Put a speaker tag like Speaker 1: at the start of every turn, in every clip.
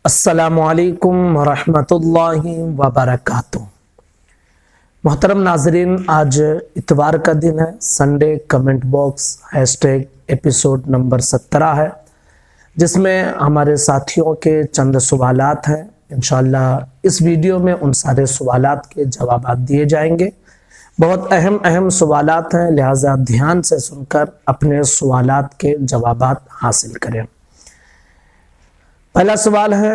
Speaker 1: अस्सलामु अलैकुम वरहमतुल्लाहि वबरकातुह। मोहतरम नाजरीन, आज इतवार का दिन है, Sunday comment box #episode number 17 है, जिसमें हमारे साथियों के चंद सवालात हैं। इंशाअल्लाह इस वीडियो में उन सारे सवालात के जवाबात दिए जाएंगे। बहुत अहम सवालात हैं, लिहाजा ध्यान से सुनकर अपने सवालात के जवाबात हासिल करें। पहला सवाल है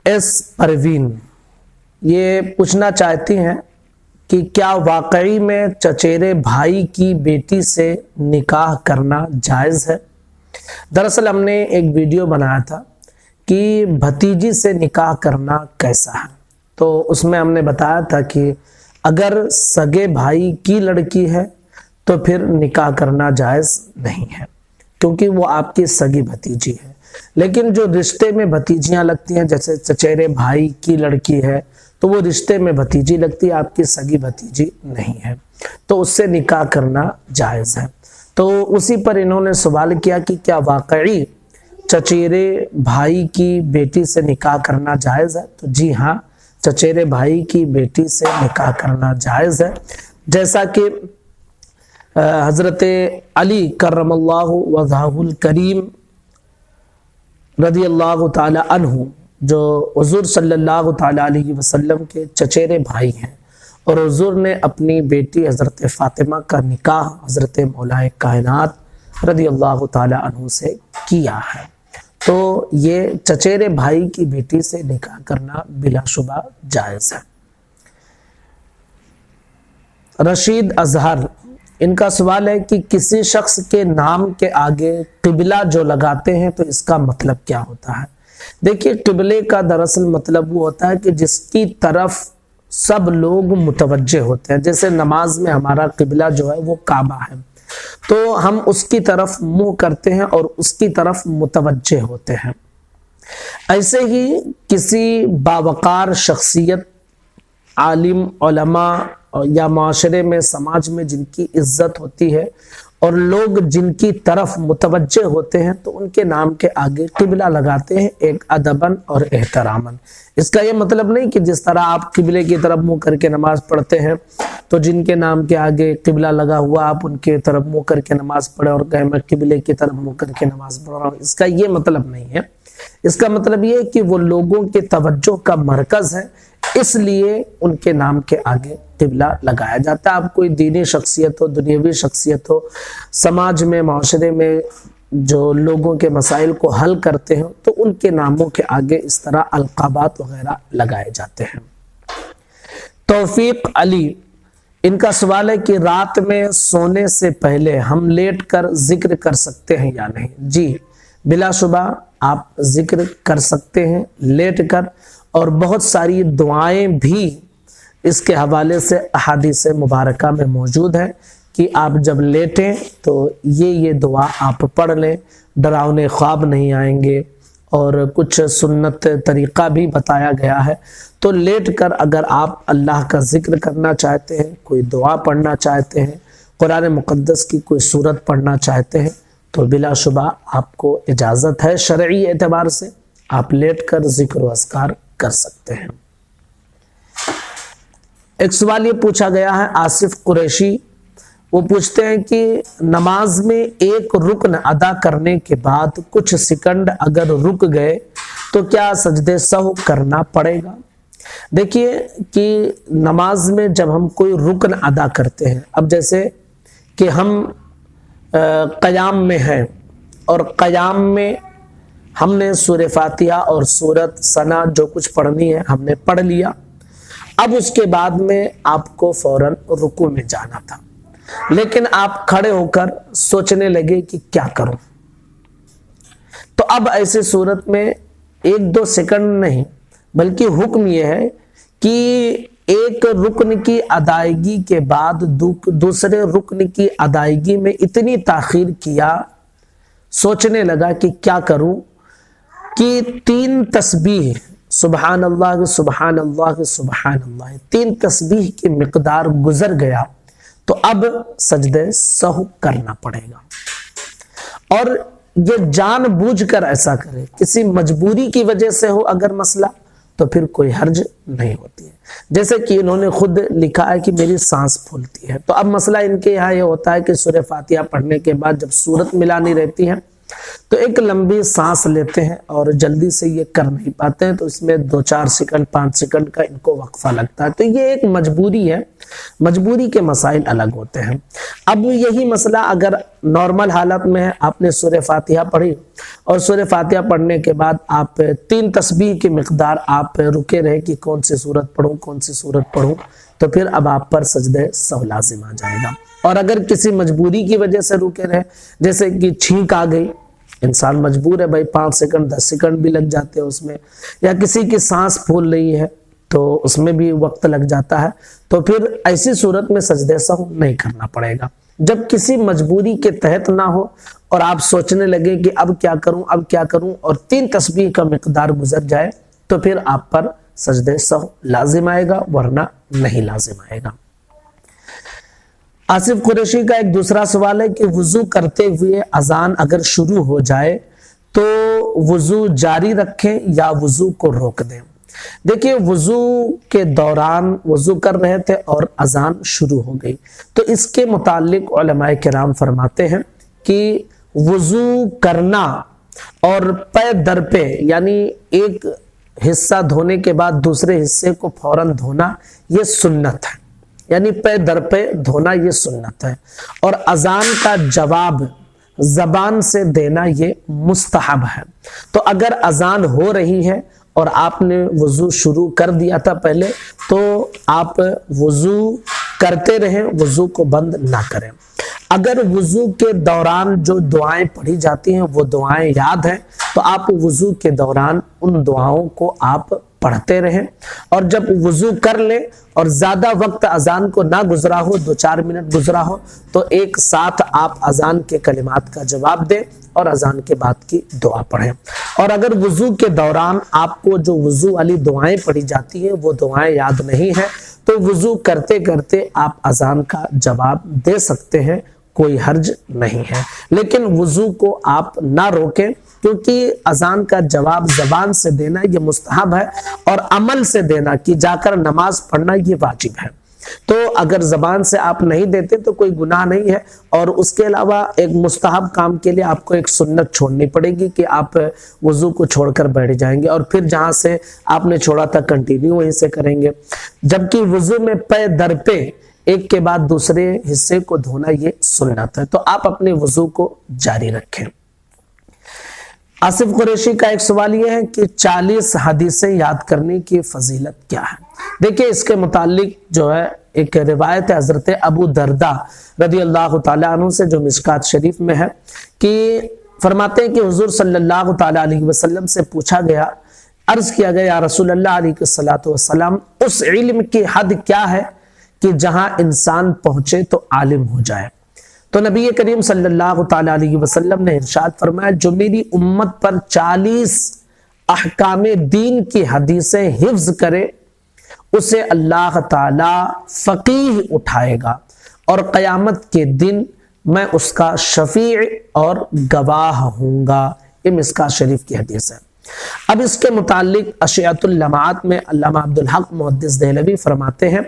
Speaker 1: एस परवीन, ये पूछना चाहती हैं कि क्या वाकई में चचेरे भाई की बेटी से निकाह करना जायज़ है। दरअसल हमने एक वीडियो बनाया था कि भतीजी से निकाह करना कैसा है, तो उसमें हमने बताया था कि अगर सगे भाई की लड़की है तो फिर निकाह करना जायज़ नहीं है, क्योंकि वो आपकी सगी भतीजी है। लेकिन जो रिश्ते में भतीजियां लगती हैं, जैसे चचेरे भाई की लड़की है तो वो रिश्ते में भतीजी लगती है, आपकी सगी भतीजी नहीं है, तो उससे निकाह करना जायज़ है। तो उसी पर इन्होंने सवाल किया कि क्या वाकई चचेरे भाई की बेटी से निकाह करना जायज़ है। तो जी हाँ, चचेरे भाई की बेटी से निकाह करना जायज़ है। जैसा कि हज़रत अली करमल्लाहु वजहुल करीम रदी अल्लाह ताला अन्हु, जो हुज़ूर सल्लल्लाहु ताला अलैहि वसल्लम के चचेरे भाई हैं, और हुज़ूर ने अपनी बेटी हज़रत फ़ातिमा का निकाह हज़रत मौलाए कायनात रदी अल्लाह ताला अन्हु से किया है। तो ये चचेरे भाई की बेटी से निकाह करना बिलाशुबा जायज़ है। रशीद अजहर, इनका सवाल है कि किसी शख्स के नाम के आगे क़िबला जो लगाते हैं तो इसका मतलब क्या होता है। देखिए, क़िबले का दरअसल मतलब वो होता है कि जिसकी तरफ सब लोग मुतवज्जे होते हैं। जैसे नमाज में हमारा क़िबला जो है वो काबा है, तो हम उसकी तरफ मुंह करते हैं और उसकी तरफ मुतवज्जे होते हैं। ऐसे ही किसी बावकार शख्सियत, आलिम, उलमा या माशरे में, समाज में जिनकी इज्जत होती है और लोग जिनकी तरफ मुतवज्जे होते हैं, तो उनके नाम के आगे क़िबला लगाते हैं, एक अदबन और एहतरामन। इसका ये मतलब नहीं कि जिस तरह आप क़िबले की तरफ मुंह करके नमाज पढ़ते हैं तो जिनके नाम के आगे क़िबला लगा हुआ आप उनके तरफ मुंह करके नमाज पढ़े और कहे मैं क़िबले की तरफ मुंह करके नमाज पढ़ रहा हूँ। इसका ये मतलब नहीं है। इसका मतलब ये है कि वो लोगों के तवज्जो का मरकज है, इसलिए उनके नाम के आगे क़िबला लगाया जाता है। आप कोई दीनी शख्सियत हो, दुनियावी शख्सियत हो, समाज में, माशरे में जो लोगों के मसाइल को हल करते हैं, तो उनके नामों के आगे इस तरह अलकाबात वगैरह लगाए जाते हैं। तौफीक अली, इनका सवाल है कि रात में सोने से पहले हम लेट कर जिक्र कर सकते हैं या नहीं। जी बिलाशुबा आप जिक्र कर सकते हैं लेट कर, और बहुत सारी दुआएं भी इसके हवाले से अहादीस मुबारका में मौजूद है कि आप जब लेटें तो ये दुआ आप पढ़ लें, डरावने ख्वाब नहीं आएंगे, और कुछ सुन्नत तरीक़ा भी बताया गया है। तो लेट कर अगर आप अल्लाह का जिक्र करना चाहते हैं, कोई दुआ पढ़ना चाहते हैं, कुरान मुक़द्दस की कोई सूरत पढ़ना चाहते हैं, तो बिलाशुबा आपको इजाज़त है। शरई एतबार से आप लेट कर जिक्र व अज़कार कर सकते हैं। एक सवाल ये पूछा गया है, आसिफ कुरैशी, वो पूछते हैं कि नमाज में एक रुकन अदा करने के बाद कुछ सेकंड अगर रुक गए तो क्या सजदे सहव करना पड़ेगा। देखिए कि नमाज में जब हम कोई रुकन अदा करते हैं, अब जैसे कि हम क़याम में हैं और क़याम में हमने सूरह फातिहा और सूरत सना जो कुछ पढ़नी है हमने पढ़ लिया, अब उसके बाद में आपको फौरन रुकू में जाना था, लेकिन आप खड़े होकर सोचने लगे कि क्या करूं। तो अब ऐसे सूरत में 1-2 सेकंड नहीं, बल्कि हुक्म यह है कि एक रुकन की अदायगी के बाद दूसरे रुकन की अदायगी में इतनी ताखीर किया, सोचने लगा कि क्या करूं, कि 3 तस्बीह सुबहान अल्लाह सुबहान अल्लाह सुबहान अल्लाह, 3 तस्बीह की मिकदार गुजर गया, तो अब सजदे सहव करना पड़ेगा। और یہ جان بوجھ کر ایسا کرے، کسی مجبوری کی وجہ سے ہو اگر مسئلہ تو پھر کوئی حرج نہیں ہوتی ہے۔ جیسے کہ انہوں نے خود لکھا ہے کہ میری سانس پھولتی ہے، تو اب مسئلہ ان کے یہاں یہ ہوتا ہے کہ سورہ فاتحہ پڑھنے کے بعد جب سورت ملانی رہتی ہے تو ایک لمبی سانس لیتے ہیں اور جلدی سے یہ کر نہیں پاتے ہیں، تو اس میں 2-4 سیکنڈ 5 سیکنڈ کا ان کو وقفہ لگتا ہے۔ تو یہ ایک مجبوری ہے، مجبوری کے مسائل الگ ہوتے ہیں۔ اب یہی مسئلہ اگر نارمل حالت میں ہے، آپ نے سورہ فاتحہ پڑھی اور سورہ فاتحہ پڑھنے کے بعد آپ 3 تسبیح کی مقدار آپ رکے رہے کہ کون سی سورت پڑھوں کون سی سورت پڑھوں، تو پھر اب آپ پر سجدہ سہو لازم آ جائے گا۔ اور اگر کسی مجبوری کی وجہ سے رکے رہے، جیسے کہ چھینک آ گئی، انسان مجبور ہے بھائی 5 سیکنڈ 10 سیکنڈ بھی لگ جاتے ہیں اس میں، یا کسی کی سانس پھول رہی ہے تو اس میں بھی وقت لگ جاتا ہے، تو پھر ایسی صورت میں سجدہ سہو نہیں کرنا پڑے گا۔ جب کسی مجبوری کے تحت نہ ہو اور آپ سوچنے لگے کہ اب کیا کروں اور 3 تسبیح کا مقدار گزر جائے، تو پھر آپ پر سجدہ سہو لازم آئے گا، ورنہ نہیں لازم آئے گا۔ آصف قریشی کا ایک دوسرا سوال ہے کہ وضو کرتے ہوئے اذان اگر شروع ہو جائے تو وضو جاری رکھیں یا وضو کو روک دیں؟ دیکھیں، وضو کے دوران وضو کر رہے تھے اور اذان شروع ہو گئی، تو اس کے متعلق علماء کرام فرماتے ہیں کہ وضو کرنا اور پے در پہ، یعنی ایک حصہ دھونے کے بعد دوسرے حصے کو فوراً دھونا، یہ سنت ہے، یعنی پے در پہ دھونا یہ سنت ہے، اور اذان کا جواب زبان سے دینا یہ مستحب ہے۔ تو اگر اذان ہو رہی ہے اور آپ نے وضو شروع کر دیا تھا پہلے، تو آپ وضو کرتے رہیں، وضو کو بند نہ کریں۔ اگر وضو کے دوران جو دعائیں پڑھی جاتی ہیں وہ دعائیں یاد ہیں، تو آپ وضو کے دوران ان دعاؤں کو آپ پڑھتے رہیں، اور جب وضو کر لیں اور زیادہ وقت اذان کو نہ گزرا ہو، 2-4 منٹ گزرا ہو، تو ایک ساتھ آپ اذان کے کلمات کا جواب دیں اور اذان کے بعد کی دعا پڑھیں۔ اور اگر وضو کے دوران آپ کو جو وضو والی دعائیں پڑھی جاتی ہیں وہ دعائیں یاد نہیں ہیں، تو وضو کرتے کرتے آپ اذان کا جواب دے سکتے ہیں، کوئی حرج نہیں ہے۔ لیکن وضو کو آپ نہ روکیں، کیونکہ اذان کا جواب زبان سے دینا یہ مستحب ہے، اور عمل سے دینا کہ جا کر نماز پڑھنا یہ واجب ہے۔ تو اگر زبان سے آپ نہیں دیتے تو کوئی گناہ نہیں ہے، اور اس کے علاوہ ایک مستحب کام کے لیے آپ کو ایک سنت چھوڑنی پڑے گی کہ آپ وضو کو چھوڑ کر بیٹھ جائیں گے اور پھر جہاں سے آپ نے چھوڑا تھا کنٹینیو وہیں سے کریں گے، جبکہ وضو میں پے در پہ ایک کے بعد دوسرے حصے کو دھونا یہ سنت ہے۔ تو آپ اپنے وضو کو جاری رکھیں۔ آصف قریشی کا ایک سوال یہ ہے کہ 40 حدیثیں یاد کرنے کی فضیلت کیا ہے؟ دیکھیں، اس کے متعلق جو ہے ایک روایت ہے حضرت ابو درداء رضی اللہ تعالیٰ عنہ سے، جو مشکات شریف میں ہے، کہ فرماتے ہیں کہ حضور صلی اللہ تعالیٰ علیہ وسلم سے پوچھا گیا، عرض کیا گیا، یا رسول اللہ علیہ السلام، اس علم کی حد کیا ہے کہ جہاں انسان پہنچے تو عالم ہو جائے؟ تو نبی کریم صلی اللہ تعالیٰ علیہ وسلم نے ارشاد فرمایا، جو میری امت پر 40 احکام دین کی حدیثیں حفظ کرے، اسے اللہ تعالیٰ فقیہ اٹھائے گا، اور قیامت کے دن میں اس کا شفیع اور گواہ ہوں گا۔ یہ مشکات شریف کی حدیث ہے۔ اب اس کے متعلق اشعۃ اللمعات میں علامہ عبدالحق محدث دہلوی فرماتے ہیں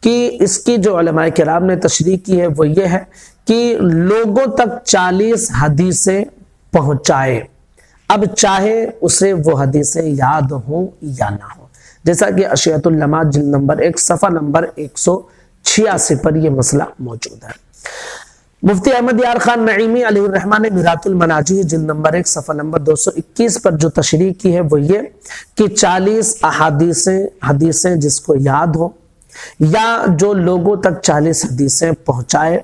Speaker 1: کہ اس کی جو علماء کرام نے تشریح کی ہے وہ یہ ہے کہ لوگوں تک 40 حدیثیں پہنچائے، اب چاہے اسے وہ حدیثیں یاد ہوں یا نہ ہوں، جیسا کہ اشعۃ اللمعات جلد نمبر 1 صفحہ نمبر 186 پر یہ مسئلہ موجود ہے۔ مفتی احمد یار خان نعیمی علیہ الرحمٰن نے میرات المناجی جلد نمبر 1 صفحہ نمبر 221 پر جو تشریح کی ہے وہ یہ کہ 40 حدیثیں جس کو یاد ہو یا جو لوگوں تک 40 حدیثیں پہنچائے،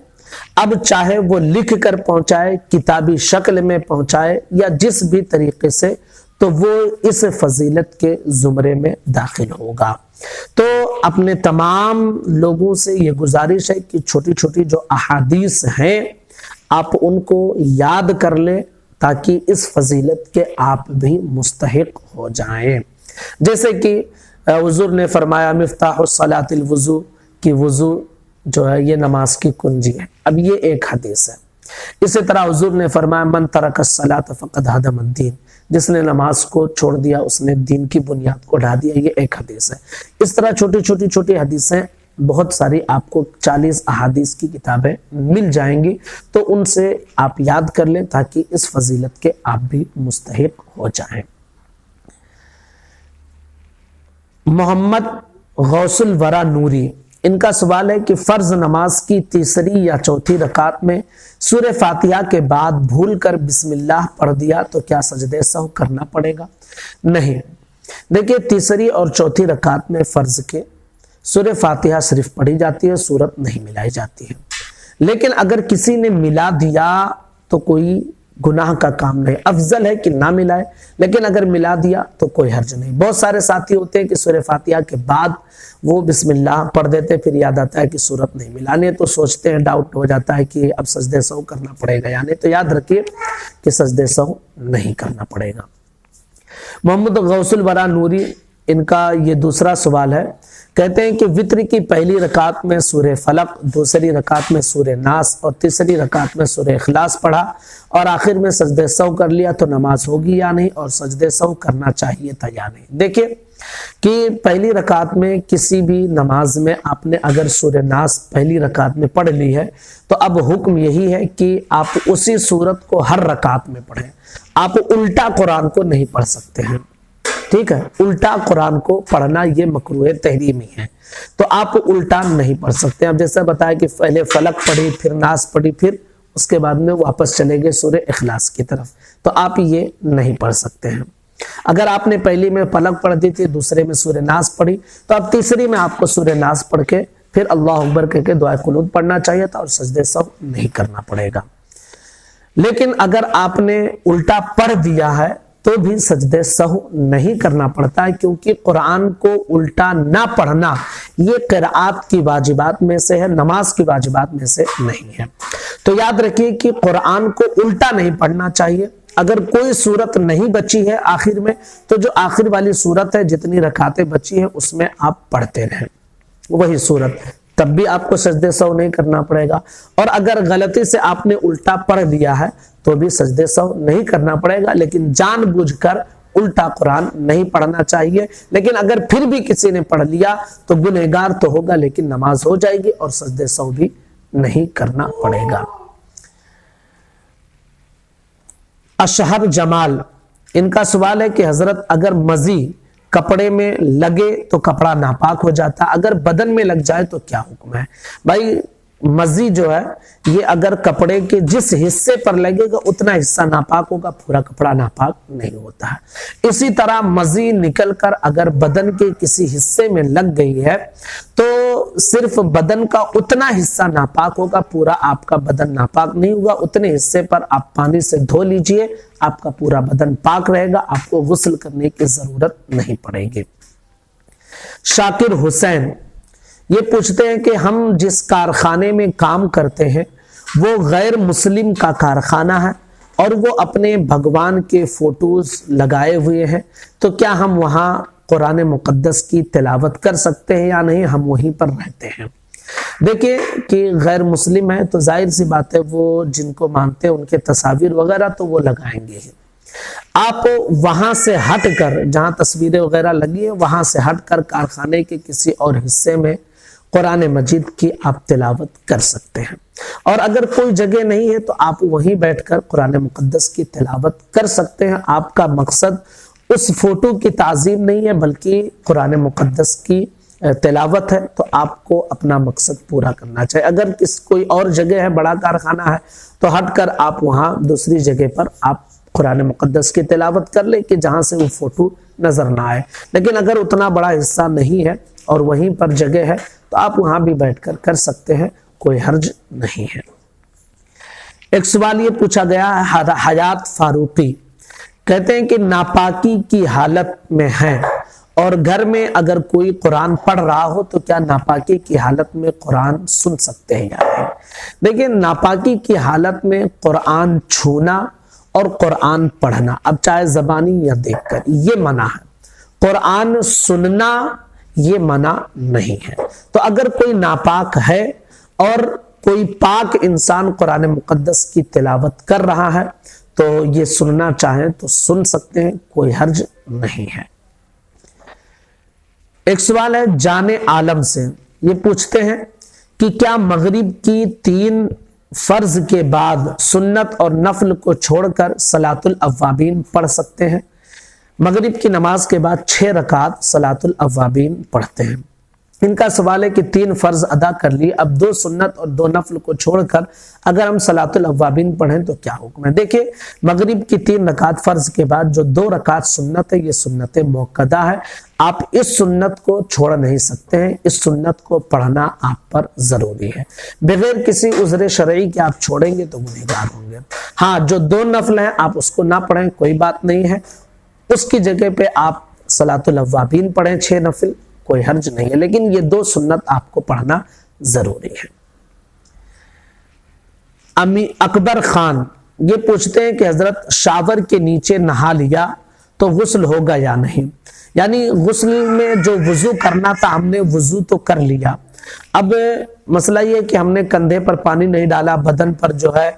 Speaker 1: اب چاہے وہ لکھ کر پہنچائے، کتابی شکل میں پہنچائے، یا جس بھی طریقے سے، تو وہ اس فضیلت کے زمرے میں داخل ہوگا۔ تو اپنے تمام لوگوں سے یہ گزارش ہے کہ چھوٹی چھوٹی جو احادیث ہیں آپ ان کو یاد کر لیں، تاکہ اس فضیلت کے آپ بھی مستحق ہو جائیں۔ جیسے کہ حضور نے فرمایا، مفتاح الصلاۃ الوضو، کہ وضو جو ہے یہ نماز کی کنجی ہے۔ اب یہ ایک حدیث ہے۔ इसी तरह हुजूर ने फरमाया मन तरक अस्सलात फक़द हदम अद्दीन, जिसने नमाज को छोड़ दिया उसने दीन की बुनियाद को ढा दिया। ये एक हदीस है। इस तरह छोटी छोटी हदीसें बहुत सारी आपको 40 अहादीस की किताबें मिल जाएंगी, तो उनसे आप याद कर लें ताकि इस फजीलत के आप भी मुस्तहिक हो जाएं। मोहम्मद गौसुल वरा नूरी, इनका सवाल है कि फर्ज नमाज की तीसरी या चौथी रकात में सूरह फातिहा के बाद भूलकर बिस्मिल्लाह पढ़ दिया तो क्या सजदे सहव करना पड़ेगा? नहीं, देखिए तीसरी और चौथी रकात में फर्ज के सूरह फातिहा सिर्फ पढ़ी जाती है, सूरत नहीं मिलाई जाती है। लेकिन अगर किसी ने मिला दिया तो कोई गुनाह का काम नहीं, अफजल है कि ना मिलाए, लेकिन अगर मिला दिया तो कोई हर्ज नहीं। बहुत सारे साथी होते हैं कि सूरह फातिहा के बाद वो बिस्मिल्लाह पढ़ देते, फिर याद आता है कि सूरत नहीं मिलानी है, तो सोचते हैं, डाउट हो जाता है कि अब सजदे सहव करना पड़ेगा या नहीं। तो याद रखिए कि सजदे सहव नहीं करना पड़ेगा। मोहम्मद गौसुल वरा नूरी, इनका ये दूसरा सवाल है। कहते हैं कि वित्र की पहली रकात में सूरह फलक, दूसरी रकात में सूरह नास और तीसरी रकात में सूरह इखलास पढ़ा और आखिर में सजदे सहव कर लिया तो नमाज होगी या नहीं, और सजदे सहव करना चाहिए था या नहीं? देखिए कि पहली रकात में किसी भी नमाज में आपने अगर सूरह नास पहली रकात में पढ़ ली है तो अब हुक्म यही है कि आप उसी सूरत को हर रकात में पढ़ें। आप उल्टा कुरान को नहीं पढ़ सकते हैं, ठीक है? उल्टा कुरान को पढ़ना ये मकरूह तहरीमी है, तो आप उल्टा नहीं पढ़ सकते। अब जैसे बताया कि पहले फलक पढ़ी, फिर नास पढ़ी, फिर उसके बाद में वापस चले गए सूरह इखलास की तरफ, तो आप ये नहीं पढ़ सकते हैं। अगर आपने पहली में फलक पढ़ दी थी, दूसरे में सूरह नास पढ़ी, तो अब तीसरी में आपको सूरह नास पढ़ के फिर अल्लाह अकबर कह के दुआ कुनूत पढ़ना चाहिए था और सजदे सहव नहीं करना पड़ेगा। लेकिन अगर आपने उल्टा पढ़ दिया है तो भी सजदे सहव नहीं करना पड़ता है, क्योंकि कुरान को उल्टा ना पढ़ना ये क़िराअत की वाजिबात में से है, नमाज की वाजिबात में से नहीं है। तो याद रखिए कि कुरान को उल्टा नहीं पढ़ना चाहिए। अगर कोई सूरत नहीं बची है आखिर में, तो जो आखिर वाली सूरत है, जितनी रकातें बची है उसमें आप पढ़ते रहें वही सूरत, तब भी आपको सजदे सहव नहीं करना पड़ेगा। और अगर गलती से आपने उल्टा पढ़ दिया है तो भी सजदे सहव नहीं करना पड़ेगा, लेकिन जानबूझकर उल्टा कुरान नहीं पढ़ना चाहिए। लेकिन अगर फिर भी किसी ने पढ़ लिया तो गुनहगार तो होगा, लेकिन नमाज हो जाएगी और सजदे सहव भी नहीं करना पड़ेगा। अशहर जमाल, इनका सवाल है कि हजरत अगर मजी कपड़े में लगे तो कपड़ा नापाक हो जाता, अगर बदन में लग जाए तो क्या हुक्म है? भाई मजी जो है ये अगर कपड़े के जिस हिस्से पर लगेगा उतना हिस्सा नापाक होगा, पूरा कपड़ा नापाक नहीं होता है। इसी तरह मजी निकलकर अगर बदन के किसी हिस्से में लग गई है तो सिर्फ बदन का उतना हिस्सा नापाक होगा, पूरा आपका बदन नापाक नहीं होगा। उतने हिस्से पर आप पानी से धो लीजिए, आपका पूरा बदन पाक रहेगा, आपको गुस्ल करने की जरूरत नहीं पड़ेगी। शाकिर हुसैन ये पूछते हैं कि हम जिस कारखाने में काम करते हैं वो गैर मुस्लिम का कारखाना है और वो अपने भगवान के फोटोज लगाए हुए हैं, तो क्या हम वहाँ कुरान मुकद्दस की तिलावत कर सकते हैं या नहीं? हम वहीं पर रहते हैं। देखिए कि गैर मुस्लिम है तो जाहिर सी बात है वो जिनको मानते हैं उनके तस्वीर वगैरह तो वो लगाएंगे ही। आप वहां से हटकर, जहां तस्वीरें वगैरह लगी है वहां से हटकर कारखाने के किसी और हिस्से में कुरान मजीद की आप तिलावत कर सकते हैं। और अगर कोई जगह नहीं है तो आप वहीं बैठकर कुरान मुकद्दस की तिलावत कर सकते हैं। आपका मकसद उस फोटो की ताज़ीम नहीं है बल्कि कुरान मुकद्दस की तिलावत है, तो आपको अपना मकसद पूरा करना चाहिए। अगर कोई और जगह है, बड़ा कारखाना है, तो हटकर आप वहाँ दूसरी जगह पर आप कुरान मुकद्दस की तिलावत कर ले कि जहाँ से वो फोटो नजर ना आए। लेकिन अगर उतना बड़ा हिस्सा नहीं है और वहीं पर जगह है तो आप वहां भी बैठकर कर सकते हैं, कोई हर्ज नहीं है। एक सवाल ये पूछा गया है हयात फारूकी, कहते हैं कि नापाकी की हालत में है और घर में अगर कोई कुरान पढ़ रहा हो तो क्या नापाकी की हालत में कुरान सुन सकते हैं या नहीं? देखिए नापाकी की हालत में कुरान छूना और कुरान पढ़ना, अब चाहे ज़बानी या देखकर, ये मना है। कुरान सुनना ये मना नहीं है। तो अगर कोई नापाक है और کوئی پاک انسان قرآن مقدس کی تلاوت کر رہا ہے تو یہ سننا چاہیں تو سن سکتے ہیں، کوئی حرج نہیں ہے۔ ایک سوال ہے جان عالم سے، یہ پوچھتے ہیں کہ کیا مغرب کی 3 فرض کے بعد سنت اور نفل کو چھوڑ کر صلاۃ الاوابین پڑھ سکتے ہیں؟ مغرب کی نماز کے بعد 6 رکعت صلاۃ الاوابین پڑھتے ہیں۔ ان کا سوال ہے کہ 3 فرض ادا کر لی، اب 2 سنت اور 2 نفل کو چھوڑ کر اگر ہم صلاۃ الاوابین پڑھیں تو کیا حکم ہے؟ دیکھیں، مغرب کی 3 رکعت فرض کے بعد جو 2 رکعت سنت ہے، یہ سنت موقدہ ہے، آپ اس سنت کو چھوڑ نہیں سکتے ہیں، اس سنت کو پڑھنا آپ پر ضروری ہے، بغیر کسی عذر شرعی کے آپ چھوڑیں گے تو گنہگار ہوں گے۔ ہاں، جو 2 نفل ہیں آپ اس کو نہ پڑھیں، کوئی بات نہیں ہے، اس کی جگہ پہ آپ صلاۃ الاوابین پڑھیں 6 نفل، کوئی حرج نہیں ہے، لیکن یہ 2 سنت آپ کو پڑھنا ضروری ہے۔ امی اکبر خان یہ پوچھتے ہیں کہ حضرت شاور کے نیچے نہا لیا تو غسل ہوگا یا نہیں؟ یعنی غسل میں جو وضو کرنا تھا ہم نے وضو تو کر لیا، اب مسئلہ یہ کہ ہم نے کندھے پر پانی نہیں ڈالا، بدن پر جو ہے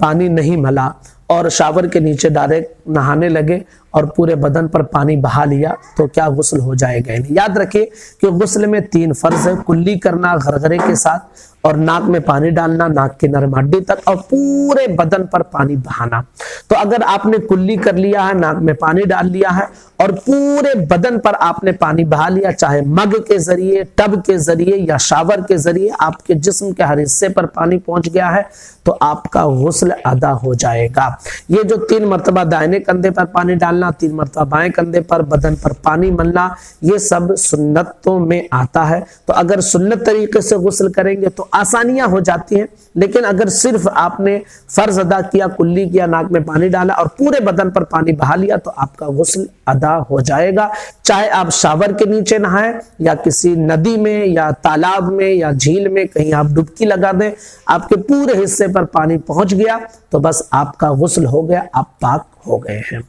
Speaker 1: پانی نہیں ملا اور شاور کے نیچے ڈائریکٹ نہانے لگے اور پورے بدن پر پانی بہا لیا تو کیا غسل ہو جائے گا؟ یاد رکھیں کہ غسل میں 3 فرض ہے، کلی کرنا غرغرے کے ساتھ، اور ناک میں پانی ڈالنا ناک کی نرم ہڈی تک، اور پورے بدن پر پانی بہانا۔ تو اگر آپ نے کلی کر لیا ہے، ناک میں پانی ڈال لیا ہے اور پورے بدن پر آپ نے پانی بہا لیا، چاہے مگ کے ذریعے، ٹب کے ذریعے یا شاور کے ذریعے، آپ کے جسم کے ہر حصے پر پانی پہنچ گیا ہے تو آپ کا غسل ادا ہو جائے گا۔ یہ جو 3 مرتبہ دائیں کندھے پر پانی ڈالنا، 3 مرتبہ بائیں کندھے پر، بدن پر پانی ملنا، یہ سب سنتوں میں آتا ہے۔ تو اگر سنت طریقے سے غسل کریں گے تو آسانیاں ہو جاتی ہیں، لیکن اگر صرف آپ نے فرض ادا کیا، کلی کیا، ناک میں پانی ڈالا اور پورے بدن پر پانی بہا لیا تو آپ کا غسل ادا ہو جائے گا، چاہے آپ شاور کے نیچے نہائیں یا کسی ندی میں یا تالاب میں یا جھیل میں کہیں آپ ڈبکی لگا دیں، آپ کے پورے حصے پر پانی پہنچ گیا تو بس آپ کا غسل ہو گیا، آپ پاک ہو گئے ہیں۔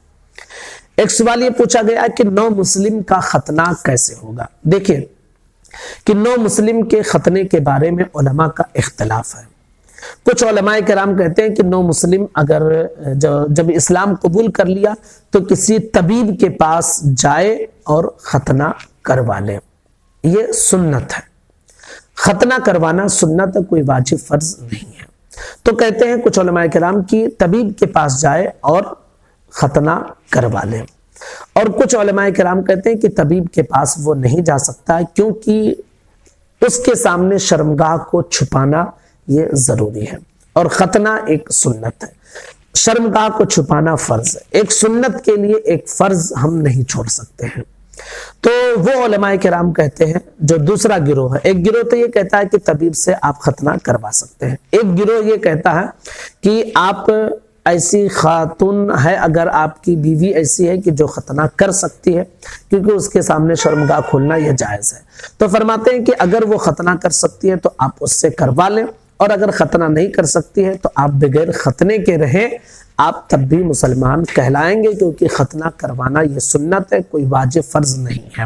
Speaker 1: ایک سوال یہ پوچھا گیا کہ نو مسلم کا ختنہ کیسے ہوگا؟ دیکھیں کہ نو مسلم کے ختنے کے بارے میں علماء کا اختلاف ہے۔ کچھ علماء کرام کہتے ہیں کہ نو مسلم اگر جب اسلام قبول کر لیا تو کسی طبیب کے پاس جائے اور ختنہ کروا لے، یہ سنت ہے، ختنہ کروانا سنت ہے، کوئی واجب فرض نہیں ہے۔ تو کہتے ہیں کچھ علماء کرام کی طبیب کے پاس جائے اور ختنہ کروا لے، اور کچھ علماء کرام کہتے ہیں کہ طبیب کے پاس وہ نہیں جا سکتا کیونکہ اس کے سامنے شرمگاہ کو چھپانا یہ ضروری ہے، اور ختنہ ایک سنت ہے، شرمگاہ کو چھپانا فرض ہے، ایک سنت کے لیے ایک فرض ہم نہیں چھوڑ سکتے ہیں۔ تو وہ علماء کرام کہتے ہیں، جو دوسرا گروہ ہے، ایک گروہ تو یہ کہتا ہے کہ طبیب سے آپ ختنہ کروا سکتے ہیں، ایک گروہ یہ کہتا ہے کہ آپ ایسی خاتون ہے، اگر آپ کی بیوی ایسی ہے کہ جو ختنہ کر سکتی ہے کیونکہ اس کے سامنے شرمگاہ کھولنا یہ جائز ہے، تو فرماتے ہیں کہ اگر وہ ختنہ کر سکتی ہے تو آپ اس سے کروا لیں، اور اگر ختنہ نہیں کر سکتی ہے تو آپ بغیر ختنے کے رہیں، آپ تب بھی مسلمان کہلائیں گے، کیونکہ ختنہ کروانا یہ سنت ہے، کوئی واجب فرض نہیں ہے۔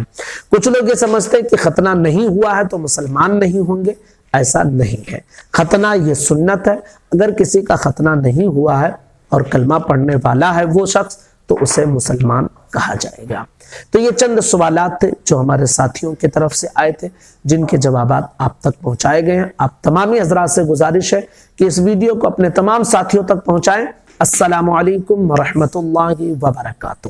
Speaker 1: کچھ لوگ یہ سمجھتے ہیں کہ ختنہ نہیں ہوا ہے تو مسلمان نہیں ہوں گے، ایسا نہیں ہے، ختنہ یہ سنت ہے، اگر کسی کا ختنہ نہیں ہوا ہے اور کلمہ پڑھنے والا ہے وہ شخص تو اسے مسلمان کہا جائے گا۔ تو یہ چند سوالات تھے جو ہمارے ساتھیوں کی طرف سے آئے تھے، جن کے جوابات آپ تک پہنچائے گئے ہیں۔ آپ تمامی حضرات سے گزارش ہے کہ اس ویڈیو کو اپنے تمام ساتھیوں تک پہنچائیں۔ السلام علیکم ورحمۃ اللہ وبرکاتہ۔